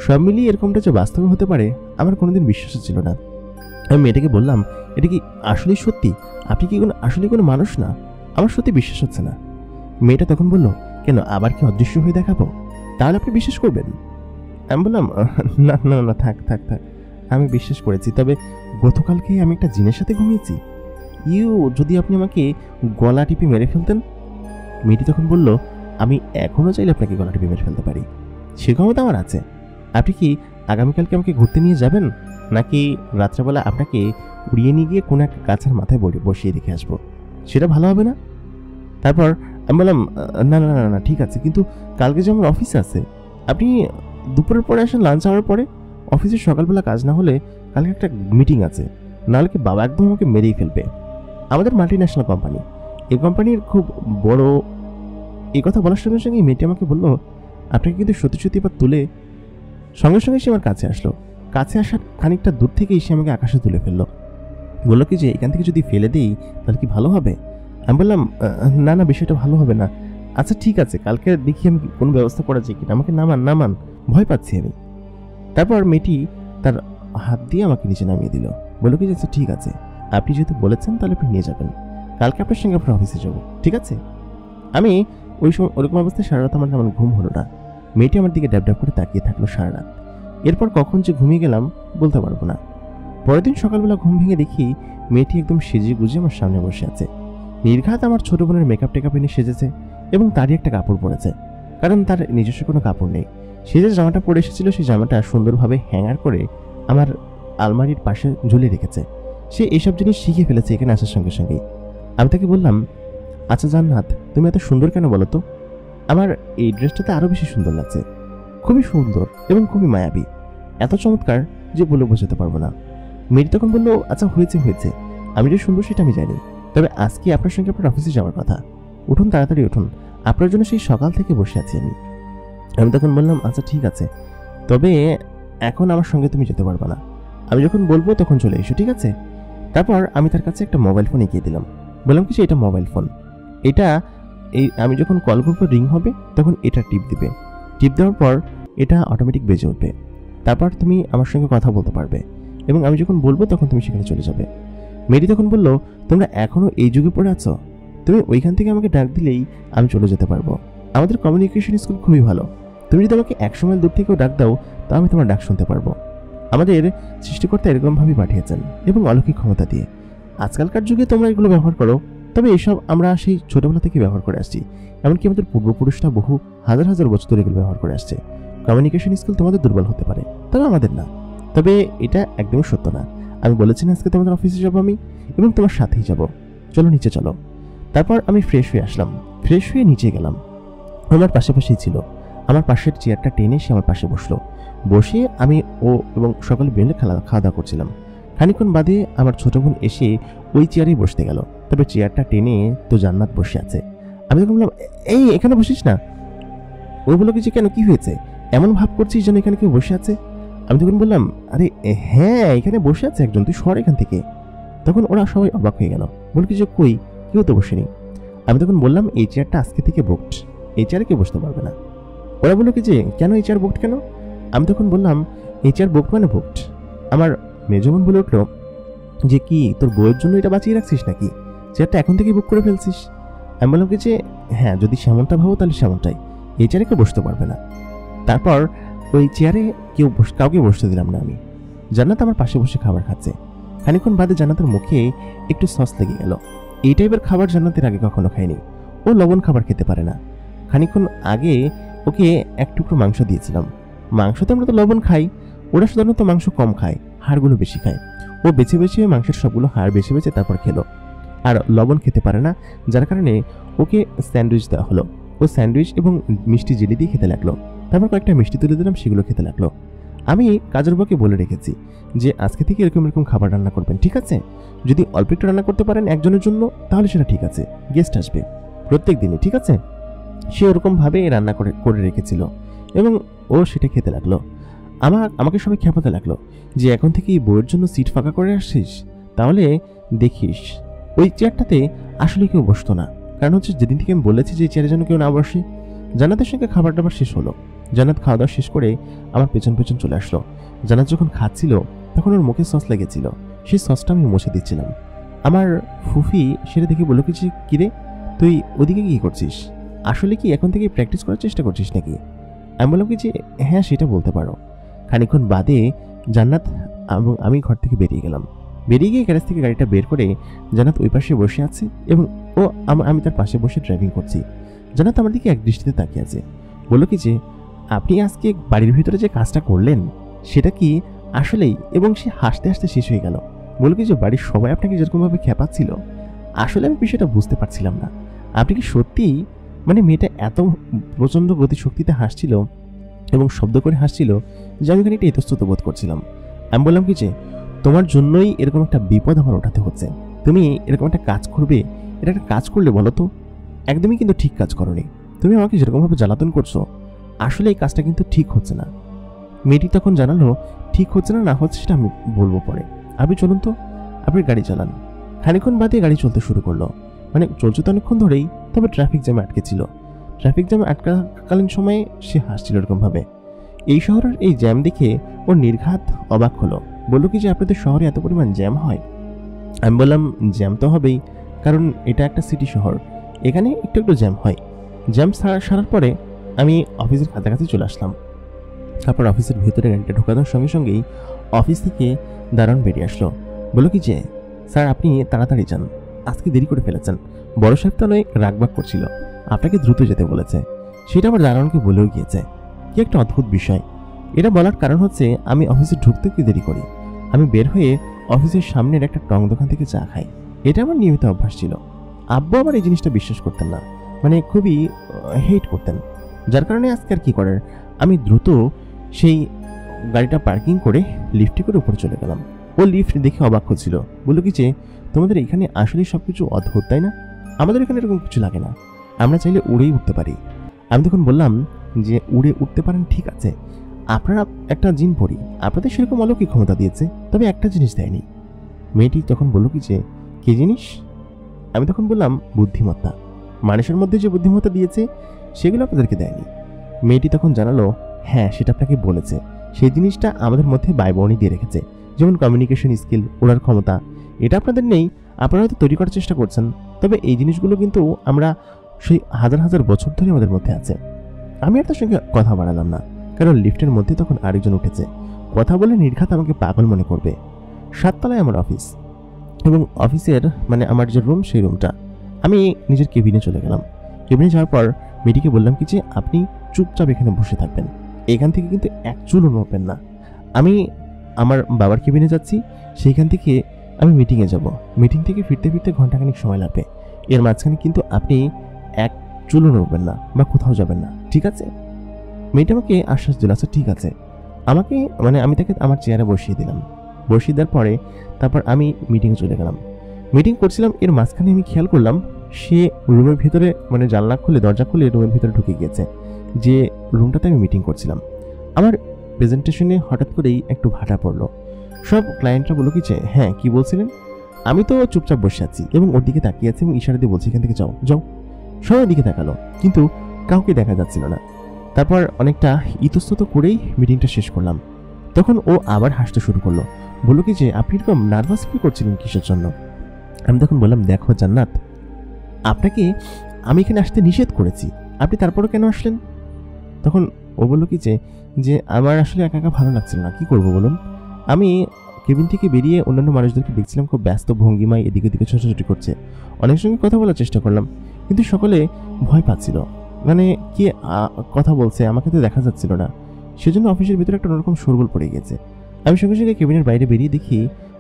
সব মিলিয়ে এরকমটা যে বাস্তবে হতে পারে আমার কোনোদিন বিশ্বাস ছিল না। আমি মেয়েটাকে বললাম, এটা কি আসলেই সত্যি? আপনি কি আসলে কোনো মানুষ না? আমার সত্যি বিশ্বাস হচ্ছে না। মেয়েটা তখন বলল, কেন, আবার কি অদৃশ্য হয়ে দেখাবো? তাহলে আপনি বিশ্বাস করবেন? আমি বললাম, না না না, থাক, আমি বিশ্বাস করেছি, তবে গতকালকে আমি একটা জিনের সাথে ঘুমিয়েছি। যদি আপনি আমাকে গলা টিপে মেরে ফেলতেন? মেয়েটি তখন বলল, আমি এখনো চাইলে আপনাকে গলা টিপে মেরে ফেলতে পারি, সে ক্ষমতা আমার আছে। আপনি কি আগামীকালকে আমাকে ঘুরতে নিয়ে যাবেন, নাকি রাত্রেবেলা আপনাকে উড়িয়ে নিয়ে গিয়ে কোনো একটা গাছের মাথায় বসিয়ে রেখে আসবো? সেটা ভালো হবে না? তারপর আমি বললাম, না না না না, ঠিক আছে, কিন্তু কালকে যে আমার অফিসে আছে, আপনি দুপুরের পরে আসেন, লাঞ্চ আওয়ার পরে। অফিসে সকালবেলা কাজ না হলে কালকে একটা মিটিং আছে, নাহলে কি বাবা একদম আমাকে মেরেই ফেলবে। আমাদের মাল্টি ন্যাশনাল কোম্পানি, এই কোম্পানির খুব বড়। এই কথা বলার সঙ্গে সঙ্গে মেয়েটি আমাকে বললো, আপনাকে কিন্তু সত্যি এবার তুলে। সঙ্গে সঙ্গে সে আমার কাছে আসলো। কাছে আসার খানিকটা দূর থেকেই সে আমাকে আকাশে তুলে ফেললো। বললো কি যে, এখান থেকে যদি ফেলে দিই তাহলে কি ভালো হবে? আমি বললাম, না না, বিষয়টা ভালো হবে না। আচ্ছা ঠিক আছে, কালকে দেখি আমি কোনো ব্যবস্থা করা যায় কিনা, আমাকে নামান, ভয় পাচ্ছি আমি। তারপর মেয়েটি তার হাত দিয়ে আমাকে নিচে নামিয়ে দিল। বললো কি যে, আচ্ছা ঠিক আছে, আপনি যেহেতু বলেছেন তাহলে আপনি নিয়ে যাবেন, কালকে আপনার সঙ্গে আপনার অফিসে যাবো, ঠিক আছে? আমি ওই সময় ওরকম অবস্থায় সারা রাত আমার তেমন ঘুম হলো না। মেয়েটি আমার দিকে ড্যাব করে তাকিয়ে থাকলো সারা রাত। এরপর কখন যে ঘুমিয়ে গেলাম বলতে পারবো না। পরের দিন সকালবেলা ঘুম ভেঙে দেখি মেয়েটি একদম সেজে গুজে আমার সামনে বসে আছে। নির্ঘাত আমার ছোট বোনের মেকআপ টেকআপ এনে সেজেছে এবং তারই একটা কাপড় পরেছে, কারণ তার নিজস্ব কোনো কাপড় নেই। সে যে জামাটা পরে এসেছিল সেই জামাটা সুন্দরভাবে হ্যাঙ্গার করে আমার আলমারির পাশে ঝুলিয়ে রেখেছে। সে এইসব জিনিস শিখে ফেলেছে এখানে আসার সঙ্গে সঙ্গেই। আমি তাকে বললাম, আচ্ছা জান্নাত, তুমি এত সুন্দর কেন বলো তো? আমার এই ড্রেসটাতে আরও বেশি সুন্দর লাগছে, খুবই সুন্দর এবং খুবই মায়াবী, এত চমৎকার যে বলে বোঝাতে পারবো না। মেয়েটি তখন বললো, আচ্ছা হয়েছে হয়েছে, আমি যে সুন্দর সেটা আমি জানি, তবে আজকে আপনার সঙ্গে আপনার অফিসে যাওয়ার কথা, উঠুন তাড়াতাড়ি উঠুন, আপনার জন্য সেই সকাল থেকে বসে আছি আমি। আমি তখন বললাম, আচ্ছা ঠিক আছে, তবে এখন আমার সঙ্গে তুমি যেতে পারবে না, আমি যখন বলবো তখন চলে এসো, ঠিক আছে? তারপর আমি তার কাছে একটা মোবাইল ফোন এগিয়ে দিলাম, বললাম কি যে এটা মোবাইল ফোন, এটা আমি যখন কল করবো রিং হবে তখন এটা টিপ দিবে, টিপ দেওয়ার পর এটা অটোমেটিক বেজে উঠবে, তারপর তুমি আমার সঙ্গে কথা বলতে পারবে এবং আমি যখন বলবো তখন তুমি সেখানে চলে যাবে। মেয়েটি তখন বললো, তোমরা এখনো এই যুগে পড়ে আছো? তুমি ওইখান থেকে আমাকে ডাক দিলেই আমি চলে যেতে পারবো, আমাদের কমিউনিকেশন স্কুল খুবই ভালো, তুমি যদি আমাকে 100 মাইল দূর থেকেও ডাক দাও তা আমি তোমার ডাক শুনতে পারবো। আমাদের সৃষ্টিকর্তা এরকমভাবেই পাঠিয়েছেন এবং অলৌকিক ক্ষমতা দিয়ে। আজকালকার যুগে তোমরা এগুলো ব্যবহার করো, তবে এসব আমরা সেই ছোটবেলা থেকে ব্যবহার করে আসছি, এমনকি আমাদের পূর্বপুরুষরা বহু হাজার হাজার বছর ধরে এগুলো ব্যবহার করে আসছে। কমিউনিকেশন স্কিল তোমাদের দুর্বল হতে পারে, তবে আমাদের না। তবে এটা একদমই সত্য না। আমি বলেছি না আজকে তোমাদের অফিসে যাবো আমি এবং তোমার সাথেই যাব, চলো নিচে চলো। তারপর আমি ফ্রেশ হয়ে আসলাম, ফ্রেশ হয়ে নিচে গেলাম। আমার পাশাপাশিই ছিল, আমার পাশের চেয়ারটা টেনে সে আমার পাশে বসলো, বসে আমি ও এবং সকালে বেরোলে খাওয়া দাওয়া করছিলাম। খানিকক্ষণ বাদে আমার ছোট বোন এসে ওই চেয়ারেই বসতে গেল, তবে চেয়ারটা টেনে তো জান্নাত বসে আছে। আমি তখন বললাম, এই এখানে বসিস না। ওই বললো কি যে কেন, কি হয়েছে, এমন ভাব করছিস যেন এখানে কেউ বসে আছে? আমি তখন বললাম, আরে হ্যাঁ এখানে বসে আছে একজন, তুই সর এখান থেকে। তখন ওরা সবাই অবাক হয়ে গেল, বল কি যে কই, কেউ তো বসেনি। আমি তখন বললাম, এই চেয়ারটা আজকে থেকে বুকড, এই চেয়ারে কেউ বসতে পারবে না। ওরা বললো কি যে কেন এই চেয়ার বুকড কেন? আমি তখন বললাম, এই চেয়ার বুকড মানে বুকড। আমার মেজো বোন বলে উঠলো যে কি তোর বউয়ের জন্য এটা বাঁচিয়ে রাখছিস নাকি, চেয়ারটা এখন থেকেই বুক করে ফেলছিস? আমি বললাম কি যে হ্যাঁ, যদি সেমনটা ভাবো তাহলে সেমনটাই, এই চেয়ারে কেউ বসতে পারবে না। তারপর ওই চেয়ারে কাউকে বসতে দিলাম না আমি। জান্নাত আমার পাশে বসে খাবার খাচ্ছে। খানিকক্ষণ বাদে জান্নাতের মুখে একটু সস লেগে গেল। এই টাইপের খাবার জান্নাতের আগে কখনো খায়নি, ও লবণ খাবার খেতে পারে না। খানিকক্ষণ আগে ওকে এক টুকরো মাংস দিয়েছিলাম, মাংসতে আমরা তো লবণ খাই, ওরা সাধারণত মাংস কম খায়, হাড়গুলো বেশি খায়। ও বেছে বেছে মাংসের সবগুলো হাড় বেছে বেছে তারপর খেলো, আর লবণ খেতে পারে না, যার কারণে ওকে স্যান্ডউইচ দেওয়া হলো। ও স্যান্ডউইচ এবং মিষ্টি জেলি দিয়ে খেতে লাগলো। তারপর কয়েকটা মিষ্টি তুলে দিলাম, সেগুলো খেতে লাগলো। আমি কাজের বউকে বলে রেখেছি যে আজকে থেকে এরকম এরকম খাবার রান্না করবেন, ঠিক আছে? যদি অল্প একটু রান্না করতে পারেন একজনের জন্য তাহলে সেটা ঠিক আছে, গেস্ট আসবে প্রত্যেক দিনই, ঠিক আছে? সে ওরকমভাবে রান্না করে রেখেছিল এবং ও সেটা খেতে লাগলো। আমাকে সবাই খেপাতে লাগলো যে এখন থেকে এই বউয়ের জন্য সিট ফাঁকা করে আসছিস, তাহলে দেখিস। ওই চেয়ারটাতে আসলে কেউ বসতো না, কারণ হচ্ছে যেদিন থেকে আমি বলেছি যে চেয়ারে যেন কেউ না বসে। জান্নাতের সঙ্গে খাবার দাবার শেষ হলো, জান্নাত খাওয়া দাওয়া শেষ করে আমার পেছন পেছন চলে আসলো। জান্নাত যখন খাচ্ছিল তখন ওর মুখে সস লেগেছিল, সেই সসটা আমি মুছে দিচ্ছিলাম। আমার ফুফি সেটা দেখে বললো কি যে কিরে তুই ওদিকে কি করছিস, আসলে কি এখন থেকে প্র্যাকটিস করার চেষ্টা করছিস নাকি? আমি বললাম কি যে হ্যাঁ সেটা বলতে পারো। খানিকক্ষণ বাদে জান্নাত এবং আমি ঘর থেকে বেরিয়ে গেলাম। বেরিয়ে গিয়ে গ্যারেজ থেকে গাড়িটা বের করে জান্নাত ওই পাশে বসে আছে এবং আমি তার পাশে বসে ড্রাইভিং করছি। জান্নাত আমার দিকে এক দৃষ্টিতে তাকিয়ে আছে, বললো কি যে আপনি আজকে বাড়ির ভিতরে যে কাজটা করলেন সেটা কি আসলেই? এবং সে হাসতে হাসতে শেষ হয়ে গেল। বললো কি যে বাড়ির সবাই আপনাকে যেরকমভাবে খেপাচ্ছিল, আসলে আমি বিষয়টা বুঝতে পারছিলাম না, আপনি কি সত্যিই, মানে মেয়েটা এত প্রচণ্ড গতিশক্তিতে হাসছিল এবং শব্দ করে হাসছিল যে আমি খানিকটা ইতস্তত বোধ করছিলাম। আমি বললাম কি যে তোমার জন্যই এরকম একটা বিপদ আমার ওঠাতে হচ্ছে, তুমি এরকম একটা কাজ করবে, এটা একটা কাজ করলে বলো তো? একদমই কিন্তু ঠিক কাজ করোনি, তুমি আমাকে যেরকমভাবে জ্বালাতন করছো, আসলে এই কাজটা কিন্তু ঠিক হচ্ছে না। মেয়েটি তখন জানালো ঠিক হচ্ছে না, না হচ্ছে সেটা আমি বলবো পরে, আপনি চলুন তো, আপনি গাড়ি চালান। খানিকক্ষণ বাদে গাড়ি চলতে শুরু করলো, মানে চলছে তো অনেকক্ষণ ধরেই, তবে ট্রাফিক জ্যামে আটকেছিল। ট্রাফিক জ্যামে আটকাকালীন সময়ে সে হাসছিল এরকমভাবে। এই শহরের এই জ্যাম দেখে ওর নির্ঘাত অবাক হলো, বললো কি যে আপনাদের শহরে এত পরিমাণ জ্যাম হয়? আমি বললাম জ্যাম তো হবেই, কারণ এটা একটা সিটি শহর, এখানে একটু একটু জ্যাম হয়। জ্যাম সারার পরে আমি অফিসের কাছাকাছি চলে আসলাম। তারপর অফিসের ভিতরে গাড়িটা ঢোকানোর সঙ্গে সঙ্গেই অফিস থেকে দারোয়ান বেরিয়ে আসলো, বললো কি যে স্যার আপনি তাড়াতাড়ি যান, আজকে দেরি করে ফেলেছেন, বড় সাহেব তো অনেক রাগবাগ করছিল, আপনাকে দ্রুত যেতে বলেছে। সেটা আবার দারোয়ানকে বলেও গিয়েছে, কি একটা অদ্ভুত বিষয়। এটা বলার কারণ হচ্ছে আমি অফিসে ঢুকতে কি দেরি করি, আমি বের হয়ে অফিসের সামনের একটা টং দোকান থেকে চা খাই। এটা আমার নিয়মিত অভ্যাস ছিল। আব্বু আবার এই জিনিসটা বিশ্বাস করতেন না, মানে খুবই হেট করতেন। যার কারণে আজকে আর কি করার, আমি দ্রুত সেই গাড়িটা পার্কিং করে লিফটে করে উপরে চলে গেলাম। ও লিফট দেখে অবাক হচ্ছিল, বললো কি যে তোমাদের এখানে আসলে সবকিছু অদ্ভুত তাই না? আমাদের এখানে এরকম কিছু লাগে না, আমরা চাইলে উড়েই উঠতে পারি। আমি তখন বললাম যে উড়ে উঠতে পারেন ঠিক আছে, আপনারা একটা জিন পড়ি, আপনাদের সেরকম অলৌকিক ক্ষমতা দিয়েছে, তবে একটা জিনিস দেয়নি। মেয়েটি তখন বলল কি যে কি জিনিস? আমি তখন বললাম বুদ্ধিমত্তা। মানুষের মধ্যে যে বুদ্ধিমত্তা দিয়েছে সেগুলো আপনাদেরকে দেয়নি। মেয়েটি তখন জানালো হ্যাঁ সেটা আপনাকে বলেছে, সেই জিনিসটা আমাদের মধ্যে বাই-বর্ণই দিয়ে রেখেছে, যেমন কমিউনিকেশন স্কিল, ওড়ার ক্ষমতা। এটা আপনাদের নেই, আপনারা হয়তো তৈরি করার চেষ্টা করছেন, তবে এই জিনিসগুলো কিন্তু আমরা সেই হাজার হাজার বছর ধরে আমাদের মধ্যে আছে। আমি আর তার সঙ্গে কথা বাড়ালাম না, কারণ লিফটের মধ্যে তখন আরেকজন উঠেছে। কথা বলে নির্ঘাত আমাকে পাগল মনে করবে। 7 তলায় আমার অফিস, এবং অফিসের মানে আমার যে রুম সেই রুমটা। আমি নিজের কেবিনে চলে গেলাম। কেবিনে যাওয়ার পর মেয়েটিকে বললাম কি যে আপনি চুপচাপ এখানে বসে থাকবেন, এখান থেকে কিন্তু এক চুলও নড়বেন না। আমি আমার বাবার কেবিনে যাচ্ছি, সেইখান থেকে আমি মিটিংয়ে যাব। মিটিং থেকে ফিরতে ফিরতে ঘন্টাখানিক সময় লাগবে। এর মাঝখানে কিন্তু আপনি এক চুলও নড়বেন না বা কোথাও যাবেন না, ঠিক আছে? মেয়েটা আমাকে আশ্বাস দিল আচ্ছা ঠিক আছে। আমাকে মানে আমি তাকে আমার চেয়ারে বসিয়ে দিলাম। বসিয়ে দেওয়ার পরে তারপর আমি মিটিংয়ে চলে গেলাম। মিটিং করছিলাম, এর মাঝখানে আমি খেয়াল করলাম সে রুমের ভিতরে মানে জানলা খুলে দরজা খুলে রুমের ভিতরে ঢুকে গিয়েছে, যে রুমটাতে আমি মিটিং করছিলাম। আমার প্রেজেন্টেশনে হঠাৎ করেই একটু ভাটা পড়লো। সব ক্লায়েন্টরা বললো কি যে হ্যাঁ কি বলছিলেন? আমি তো চুপচাপ বসে আছি এবং ওর দিকে তাকিয়ে আছি এবং ইশারা দিয়ে বলছি এখান থেকে যাও যাও। সবাই দিকে তাকালো, কিন্তু কাউকে দেখা যাচ্ছিল না। তারপর অনেকটা ইতস্তত করেই মিটিংটা শেষ করলাম। তখন ও আবার হাসতে শুরু করলো, বললো কি যে আপনি এরকম নার্ভাস ফিল করছিলেন কিসের জন্য? আমি তখন বললাম দেখো জান্নাত, আপনাকে আমি এখানে আসতে নিষেধ করেছি, আপনি তারপরও কেন আসলেন? তখন ও বললো কি যে আমার আসলে একা একা ভালো লাগছিল না, কি করবো বলুন। আমি কেবিন থেকে বেরিয়ে অন্যান্য মানুষদেরকে দেখছিলাম খুব ব্যস্ত ভঙ্গিমায় এদিকে ওদিকে ছোটাছুটি করছে। অনেক সঙ্গে কথা বলার চেষ্টা করলাম, কিন্তু সকলে ভয় পাচ্ছিল, মানে কে কথা বলছে আমাকে তো দেখা যাচ্ছিল না। সেজন্য অফিসের ভিতরে একটা অন্যরকম শোরগোল পড়ে গেছে। আমি সঙ্গে সঙ্গে কেবিনের বাইরে বেরিয়ে দেখি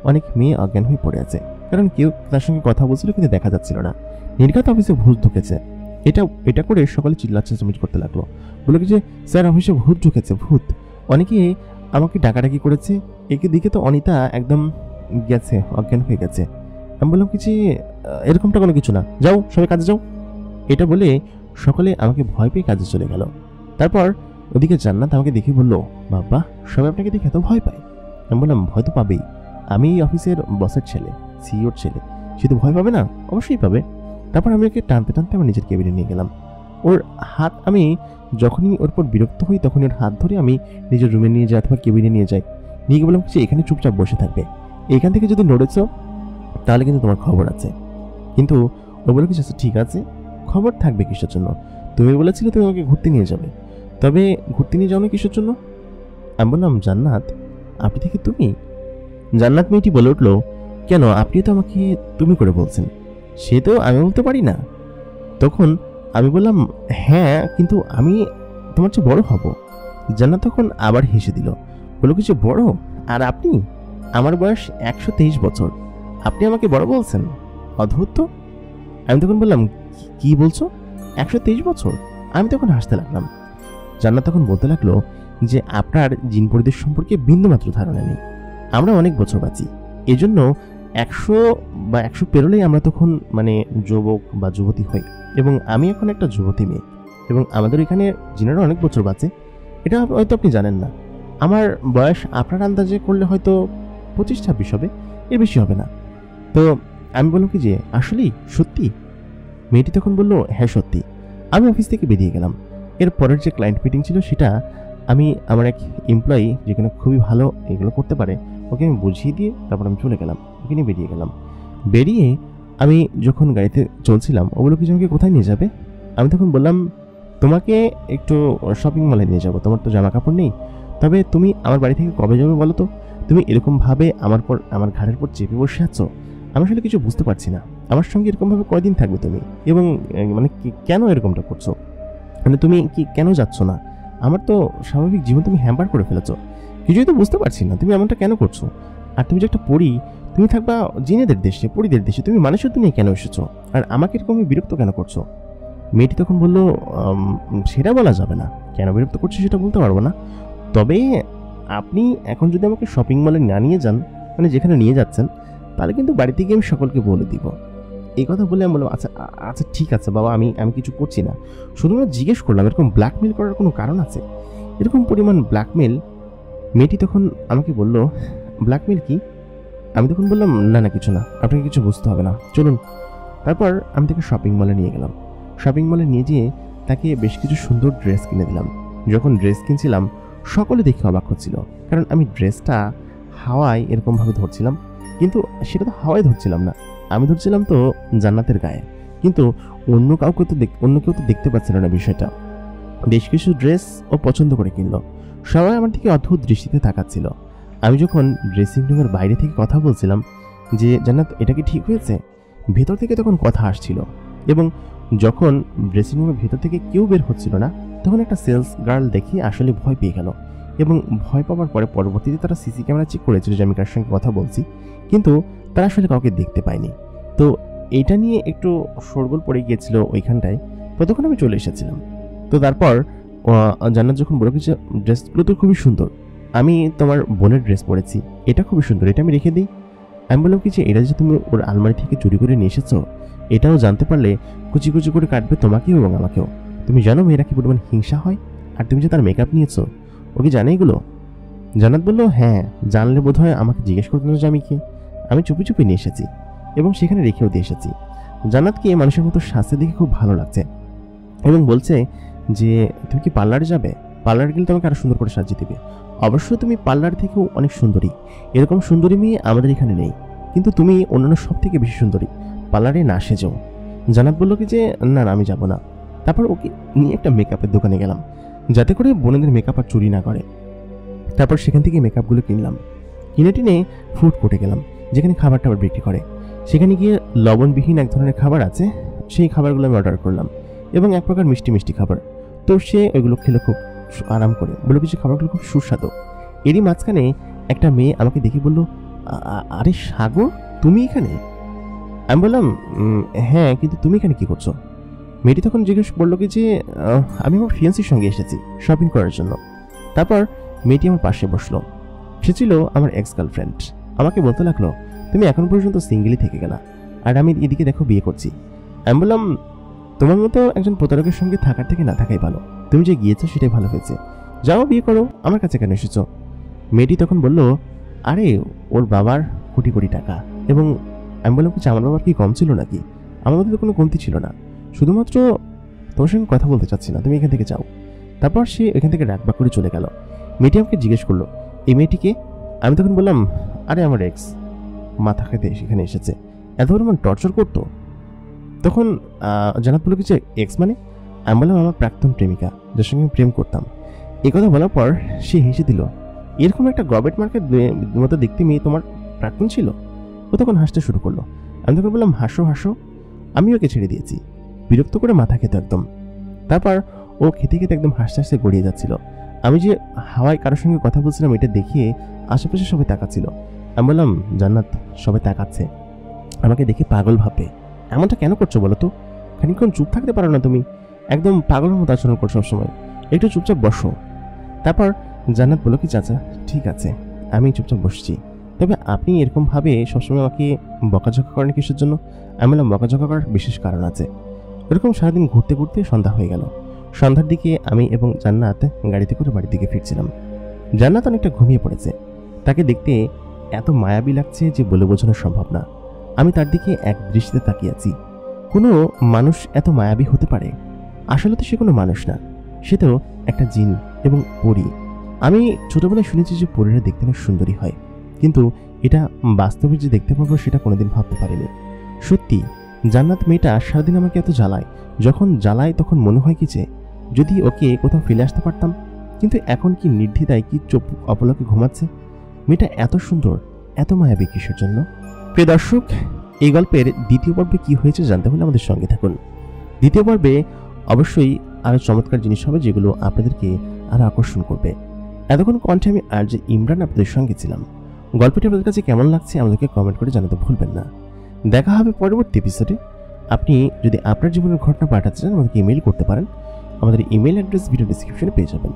অনেক মেয়ে অজ্ঞান হয়ে পড়ে আছে, কারণ কেউ তার সঙ্গে কথা বলছিল কিন্তু দেখা যাচ্ছিল না। নির্ঘাত অফিসে ভূত ঢুকেছে, এটা করে সকলে চিল্লাচিল্লি করতে লাগলো, বলে কি যে স্যার অফিসে ভূত ঢুকেছে, ভূত। অনেকে আমাকে ডাকাডাকি করেছে। একে দিকে তো অনিতা একদম গেছে, অজ্ঞান হয়ে গেছে। আমি বললাম কি যে এরকমটা কোনো কিছু না, যাও সবাই কাজে যাও। এটা বলে সকলে আমাকে ভয় পেয়ে কাজে চলে গেল। তারপর ওদিকে জান্নাত আমাকে দেখে বললো বাবা সবাই আপনাকে দেখে এত ভয় পায়? আমি বললাম ভয় তো পাবেই, আমি অফিসের বসের ছেলে, সিইওর ছেলে, সে তো ভয় পাবে না? অবশ্যই পাবে। তারপর আমি ওকে টানতে টানতে আমার নিজের কেবিনে নিয়ে গেলাম। ওর হাত আমি যখনই ওর পর বিরক্ত হই তখনই ওর হাত ধরে আমি নিজের রুমে নিয়ে যাই অথবা কেবিনে নিয়ে যাই। নিয়ে বললাম যে এখানে চুপচাপ বসে থাকবে, এখান থেকে যদি নড়েছ তাহলে কিন্তু তোমার খবর আছে। কিন্তু ও বলে কিছু ঠিক আছে, খবর থাকবে কিসের জন্য? তুমি বলেছিলে তুমি আমাকে ঘুরতে নিয়ে যাবে, তবে ঘুরতে নিয়ে যাও না কিসের জন্য? আমি বললাম জান্নাত আপনি থেকে তুমি? জান্নাত মেয়েটি বলে উঠলো কেন, আপনি তো আমাকে তুমি করে বলছেন, সে তো আমি বলতে পারি না। তখন আমি বললাম হ্যাঁ কিন্তু আমি তোমার চেয়ে বড় হব। জান্নাত তখন আবার হেসে দিল, বললো কিছু বড়? আর আপনি? আমার বয়স 123 বছর, আপনি আমাকে বড় বলছেন? অদ্ভুত তো। আমি তখন বললাম কি বলছো, 123 বছর? আমি তখন হাসতে লাগলাম। জান্নাত তখন বলতে লাগলো যে আপনার জিন পরিদের সম্পর্কে বিন্দুমাত্র ধারণা নেই, আমরা অনেক বছর বাঁচি, এজন্য 100 বা 100 পেরোলেই আমরা তখন মানে যুবক বা যুবতী হই, এবং আমি এখন একটা যুবতী মেয়ে, এবং আমাদের এখানে জিনেরা অনেক বছর বাঁচে, এটা হয়তো আপনি জানেন না। আমার বয়স আপনার আন্দাজে করলে হয়তো 25-26 হবে, এর বেশি হবে না। তো আমি বললাম কি যে আসলেই সত্যি? মেয়েটি তখন বললো হ্যাঁ সত্যি। আমি অফিস থেকে বেরিয়ে গেলাম। এর পরের যে ক্লায়েন্ট মিটিং ছিল সেটা আমি আমার এক এমপ্লয়ি যেখানে খুবই ভালো এগুলো করতে পারে ওকে আমি বুঝিয়ে দিয়ে তারপর আমি চলে গেলাম, ওকে নিয়ে বেরিয়ে গেলাম। বেরিয়ে আমি যখন গাড়িতে চলছিলাম ও বললো কি আমাকে কোথায় নিয়ে যাবে? আমি তখন বললাম তোমাকে একটু শপিং মলে নিয়ে যাবো, তোমার তো জামা কাপড় নেই, তবে তুমি আমার বাড়ি থেকে কবে যাবে বলো তো? তুমি এরকমভাবে আমার ঘাড়ের পর চেপে বসে আছো, আমি আসলে কিছু বুঝতে পারছি না। আমার সঙ্গে এরকমভাবে কয়দিন থাকবে তুমি, এবং মানে কেন এরকমটা করছো, মানে তুমি কি কেন যাচ্ছ না? আমার তো স্বাভাবিক জীবন তুমি হ্যাম্পার করে ফেলেছো। কিছুই তো বুঝতে পারছি না তুমি এমনটা কেন করছো। আর তুমি যে একটা পরী, তুমি থাকবা জিনেদের দেশে, পরীদের দেশে, তুমি মানুষের দুনিয়ায় কেন এসেছো? আর আমাকে এরকম বিরক্ত কেন করছো? মেয়েটি তখন বলল, সেটা বলা যাবে না, কেন বিরক্ত করছো সেটা বলতে পারবো না। তবে আপনি এখন যদি আমাকে শপিং মলে না নিয়ে যান, মানে যেখানে নিয়ে যাচ্ছেন, তাহলে কিন্তু বাড়িতে গিয়ে আমি সকলকে বলে দিব। এই কথা বলে আমি বললাম, আচ্ছা আচ্ছা ঠিক আছে বাবা, আমি কিছু করছি না, শুধুমাত্র জিজ্ঞেস করলাম এরকম ব্ল্যাকমেল করার কোনো কারণ আছে? এরকম পরিমাণ ব্ল্যাকমেল? মেয়েটি তখন আমাকে বলল, ব্ল্যাকমেল কি? আমি তখন বললাম, না না কিছু না, আপনাকে কিছু বুঝতে হবে না, চলুন। তারপর আমি তাকে শপিং মলে নিয়ে গেলাম। শপিং মলে নিয়ে যেয়ে তাকে বেশ কিছু সুন্দর ড্রেস কিনে দিলাম। যখন ড্রেস কিনছিলাম সকলে দেখে অবাক হচ্ছিল, কারণ আমি ড্রেসটা হাওয়ায় এরকমভাবে ধরছিলাম, কিন্তু সেটা তো হাওয়ায় ধরছিলাম না, আমি ধরছিলাম তো জান্নাতের গায়ে। কিন্তু অন্য কেউ তো দেখতে পাচ্ছিল না বিষয়টা। বেশ কিছু ড্রেস ও পছন্দ করে কিনলো। সবাই আমার দিকে অদ্ভুত দৃষ্টিতে তাকাচ্ছিল। আমি যখন ড্রেসিং রুমের বাইরে থেকে কথা বলছিলাম যে জান্নাত এটা কি ঠিক হয়েছে, ভেতর থেকে তখন কথা আসছিল। এবং যখন ড্রেসিং রুমের ভেতর থেকে কেউ বের হচ্ছিল না, তখন একটা সেলস গার্ল দেখে আসলে ভয় পেয়ে গেল। এবং ভয় পাওয়ার পরে পরবর্তীতে তারা সিসি ক্যামেরা চেক করেছিল যে আমি কার সঙ্গে কথা বলছি, কিন্তু তারা আসলে কাউকে দেখতে পায়নি। তো এইটা নিয়ে একটু শোরগোল পড়ে গিয়েছিল ওইখানটায়। ততক্ষণ আমি চলে এসেছিলাম। তো তারপর জান্নাত যখন বলে যে ড্রেসগুলো তো খুবই সুন্দর, আমি তোমার বোনের ড্রেস পরেছি, এটা খুবই সুন্দর, এটা আমি রেখে দিই। আমি বললাম কি যে এটা যে তুমি ওর আলমারি থেকে চুরি করে নিয়ে এসেছো, এটাও জানতে পারলে কুচি কুচি করে কাটবে তোমাকেও এবং আমাকেও। তুমি জানো মেয়েরা কি পরিমাণ হিংসা হয়? আর তুমি যে তার মেকআপ নিয়েছো, ও কি জানে এগুলো? জান্নাত বলল, হ্যাঁ জানলে বোধ হয় আমাকে জিজ্ঞেস করতে যে আমি কে। আমি চুপি চুপি নিয়ে এসেছি এবং সেখানে রেখেও দিয়ে এসেছি। জান্নাতকে মানুষের মতো সাজতে দেখে খুব ভালো লাগছে এবং বলছে যে তুমি কি পার্লারে যাবে? পার্লারে গেলে তোমাকে আরো সুন্দর করে সাজিয়ে দেবে। অবশ্য তুমি পার্লার থেকেও অনেক সুন্দরী, এরকম সুন্দরী মেয়ে আমাদের এখানে নেই, কিন্তু তুমি অন্যান্য সব থেকে বেশি সুন্দরী, পার্লারে না সেজো। জান্নাত বলল কি যে না না আমি যাব না। তারপর ওকে নিয়ে একটা মেকআপের দোকানে গেলাম, যাতে করে বোনেদের মেকআপ আর চুরি না করে। তারপর সেখান থেকে মেকআপগুলো কিনলাম। কিনে টিনে ফুড কোর্টে গেলাম, যেখানে খাবার টাবার বিক্রি করে। সেখানে গিয়ে লবণবিহীন এক ধরনের খাবার আছে, সেই খাবারগুলো আমি অর্ডার করলাম এবং এক প্রকার মিষ্টি মিষ্টি খাবার। তো সে ওইগুলো খেলো খুব আরাম করে, বললো কিছু খাবারগুলো খুব সুস্বাদু। এরই মাঝখানে একটা মেয়ে আমাকে দেখে বলল, আরে সাগর তুমি এখানে? আমি বললাম, হ্যাঁ, কিন্তু তুমি এখানে কি করছো? মেয়েটি তখন জিজ্ঞেস করলো কি যে আমি আমার ফিয়ান্সির সঙ্গে এসেছি শপিং করার জন্য। তারপর মেয়েটি আমার পাশে বসলো। সে ছিল আমার এক্স গার্লফ্রেন্ড। আমাকে বলতে লাগলো, তুমি এখন পর্যন্ত সিঙ্গেলই থেকে গেলা, আর আমি এদিকে দেখো বিয়ে করছি। আমি বললাম, তোমার মতো একজন প্রতারকের সঙ্গে থাকার থেকে না থাকাই ভালো, তুমি যে গিয়েছো সেটাই ভালো হয়েছে, যাও বিয়ে করো, আমার কাছে কেন এসেছো? মেয়েটি তখন বলল, আরে ওর বাবার কোটি কোটি টাকা। এবং আমি বললাম কিছু, আমার বাবার কি কম ছিল নাকি? আমার মধ্যে তো কোনো কমতি ছিল না, শুধুমাত্র তোমার সঙ্গে কথা বলতে চাচ্ছি না, তুমি এখান থেকে যাও। তারপর সে এখান থেকে রাগবাগ করে চলে গেল। মেয়েটি আমাকে জিজ্ঞেস করলো, এই মেয়েটিকে? আমি তখন বললাম, আরে আমার এক্স, মাথা খেতে সেখানে এসেছে, এত পরিমাণ টর্চার করতো। তখন জানাত বলল কিছু, এক্স মানে? আমি বললাম, আমার প্রাক্তন প্রেমিকা, যার সঙ্গে আমি প্রেম করতাম। এই কথা বলার পর সে হেসে দিল, এরকম একটা গবেট মার্কেট মতো দেখতে মেয়ে তোমার প্রাক্তন ছিল? ও তখন হাসতে শুরু করলো। আমি তখন বললাম, হাসো হাসো। আমি ওকে ছেড়ে দিয়েছি, বিরক্ত করে মাথা খেতে একদম। তারপর ও খেতে খেতে একদম হাসতে হাসতে গড়িয়ে যাচ্ছিল। আমি যে হাওয়ায় কারোর সঙ্গে কথা বলছিলাম এটা দেখিয়ে আশেপাশে সবাই তাকাচ্ছিল। আমি বললাম, জান্নাত সবাই তাকাচ্ছে, আমাকে দেখে পাগল ভাববে, এমনটা কেন করছো বলো তো? খানিকক্ষণ চুপ থাকতে পারো না? তুমি একদম পাগলের মতো আচরণ করছো সবসময়, একটু চুপচাপ বসো। তারপর জান্নাত বলো কি, চাচা ঠিক আছে আমি চুপচাপ বসছি, তবে আপনি এরকমভাবে সবসময় আমাকে বকাঝকা করেন কিসের জন্য? আমি বললাম, বকাঝকা করার বিশেষ কারণ আছে। এরকম সারাদিন ঘুরতে ঘুরতে সন্ধ্যা হয়ে গেল। সন্ধ্যার দিকে আমি এবং জান্নাত গাড়িতে করে বাড়ির দিকে ফিরছিলাম। জান্নাত অনেকটা ঘুমিয়ে পড়েছে, তাকে দেখতে এত মায়াবী লাগছে যে বলে বোঝানো সম্ভব না। আমি তার দিকে এক দৃষ্টিতে তাকিয়ে আছি। কোনো মানুষ এত মায়াবী হতে পারে? আসলে তো সে কোনো মানুষ না, সে তো একটা জিন এবং পরী। আমি ছোটবেলায় শুনেছি যে পরীরা দেখতে অনেক সুন্দরী হয়, কিন্তু এটা বাস্তবে যে দেখতে পাবো সেটা কোনোদিন ভাবতে পারিনি। সত্যি জান্নাত মেয়েটা সারাদিন আমাকে এত জ্বালায়, যখন জ্বালায় তখন মনে হয় কি যে যদি ওকে কোথাও ফেলে আসতে পারতাম। কিন্তু এখন কি নির্দ্বিধায় কি চোখ অপলকে ঘুমাচ্ছে। মেয়েটা এত সুন্দর, এত মায়াবী কিসের জন্য? প্রিয় দর্শক, এই গল্পের দ্বিতীয় পর্বে কি হয়েছে জানতে হলে আমাদের সঙ্গে থাকুন। দ্বিতীয় পর্বে অবশ্যই আরও চমৎকার জিনিস হবে, যেগুলো আপনাদেরকে আর আকর্ষণ করবে। এতক্ষণ কণ্ঠে আমি আর যে ইমরান আপনাদের সঙ্গে ছিলাম। গল্পটি আপনাদের কাছে কেমন লাগছে আমাদেরকে কমেন্ট করে জানাতে ভুলবেন না। দেখা হবে পরবর্তী এপিসোডে। আপনি যদি আপনার জীবনের ঘটনা পাঠাতে চান আমাদেরকে ইমেল করতে পারেন। আমাদের ইমেল অ্যাড্রেস ভিডিও ডেসক্রিপশনে পেয়ে যাবেন।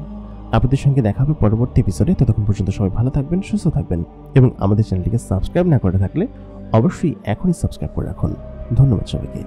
আপনাদের সঙ্গে দেখা হবে পরবর্তী এপিসোডে। ততক্ষণ পর্যন্ত সবাই ভালো থাকবেন, সুস্থ থাকবেন এবং আমাদের চ্যানেলটিকে সাবস্ক্রাইব না করে থাকলে অবশ্যই এখনই সাবস্ক্রাইব করে রাখুন। ধন্যবাদ সবাইকে।